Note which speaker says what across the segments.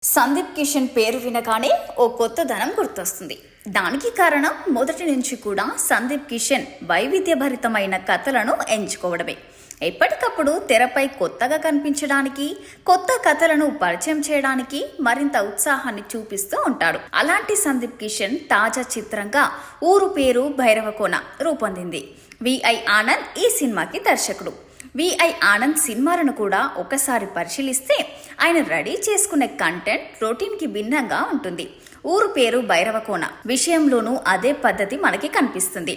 Speaker 1: సందీప్ కిషన్ పేరు వినగానే ఓ కొత్తదనం గుర్తొస్తుంది. దానికి కారణం మొదటి నుంచి కూడా సందీప్ కిషన్ వైవిధ్యభరితమైన కథలను ఎంచుకోవడమే. ఎప్పటికప్పుడు తెరపై కొత్తగా కనిపించడానికి, కొత్త కథలను పరిచయం చేయడానికి మరింత ఉత్సాహాన్ని చూపిస్తూ ఉంటాడు. అలాంటి సందీప్ కిషన్ తాజా చిత్రంగా ఊరు పేరు భైరవకోన రూపొందింది. విఐ ఆనంద్ ఈ సినిమాకి దర్శకుడు. విఐ ఆనంద్ సినిమాలను కూడా ఒకసారి పరిశీలిస్తే ఆయన రెడీ చేసుకునే కంటెంట్ రొటీన్కి భిన్నంగా ఉంటుంది. ఊరు పేరు భైరవకోన విషయంలోనూ అదే పద్ధతి మనకి కనిపిస్తుంది.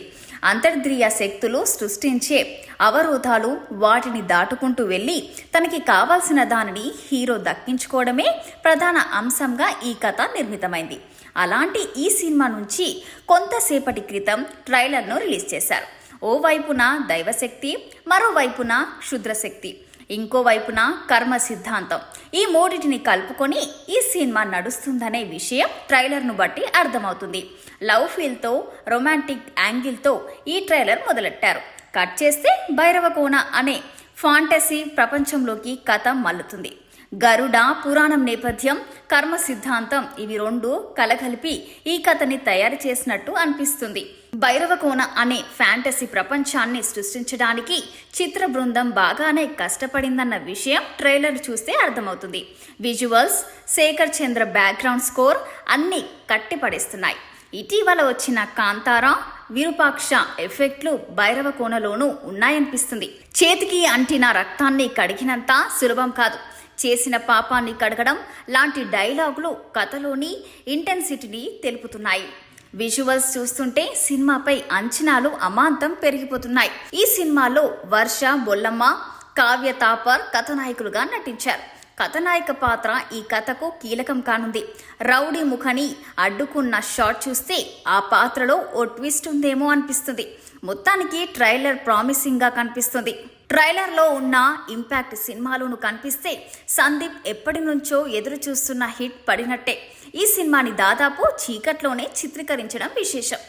Speaker 1: అంతర్ద్రియ శక్తులు సృష్టించే అవరోధాలు, వాటిని దాటుకుంటూ వెళ్ళి తనకి కావాల్సిన దానిని హీరో దక్కించుకోవడమే ప్రధాన అంశంగా ఈ కథ నిర్మితమైంది. అలాంటి ఈ సినిమా నుంచి కొంతసేపటి క్రితం ట్రైలర్ను రిలీజ్ చేశారు. ఓవైపున దైవశక్తి, మరోవైపున క్షుద్రశక్తి, ఇంకోవైపున కర్మ సిద్ధాంతం, ఈ మూడింటిని కలుపుకొని ఈ సినిమా నడుస్తుందనే విషయం ట్రైలర్ను బట్టి అర్థమవుతుంది. లవ్ ఫీల్తో, రొమాంటిక్ యాంగిల్తో ఈ ట్రైలర్ మొదలెట్టారు. కట్ చేస్తే భైరవకోన అనే ఫాంటసీ ప్రపంచంలోకి కథ మల్లుతుంది. గరుడ పురాణం నేపథ్యం, కర్మ సిద్ధాంతం ఇవి రెండు కలగలిపి ఈ కథని తయారు చేసినట్టు అనిపిస్తుంది. భైరవకోన అనే ఫ్యాంటసీ ప్రపంచాన్ని సృష్టించడానికి చిత్ర బృందం బాగానే కష్టపడిందన్న విషయం ట్రైలర్ చూస్తే అర్థమవుతుంది. విజువల్స్, శేఖర్ చంద్ర బ్యాక్గ్రౌండ్ స్కోర్ అన్నీ కట్టిపడేస్తున్నాయి. ఇటీవల వచ్చిన కాంతారా, విరూపాక్ష ఎఫెక్ట్లు భైరవకోనలోనూ ఉన్నాయనిపిస్తుంది. చేతికి అంటిన రక్తాన్ని కడిగినంత సులభం కాదు, చేసిన పాపాన్ని కడగడం లాంటి డైలాగులు కథలోని ఇంటెన్సిటీని తెలుపుతున్నాయి. విజువల్స్ చూస్తుంటే సినిమాపై అంచనాలు అమాంతం పెరిగిపోతున్నాయి. ఈ సినిమాలో వర్ష, బొల్లమ్మ, కావ్య తాపర్ కథానాయకులుగా నటించారు. కథానాయక పాత్ర ఈ కథకు కీలకం కానుంది. రౌడీ ముఖని అడ్డుకున్న షాట్ చూస్తే ఆ పాత్రలో ఓ ట్విస్ట్ ఉందేమో అనిపిస్తుంది. మొత్తానికి ట్రైలర్ ప్రామిసింగ్గా కనిపిస్తుంది. ట్రైలర్లో ఉన్న ఇంపాక్ట్ సినిమాలోను కనిపిస్తే సందీప్ ఎప్పటి నుంచో ఎదురు చూస్తున్న హిట్ పడినట్టే. ఈ సినిమాని దాదాపు చీకట్లోనే చిత్రీకరించడం విశేషం.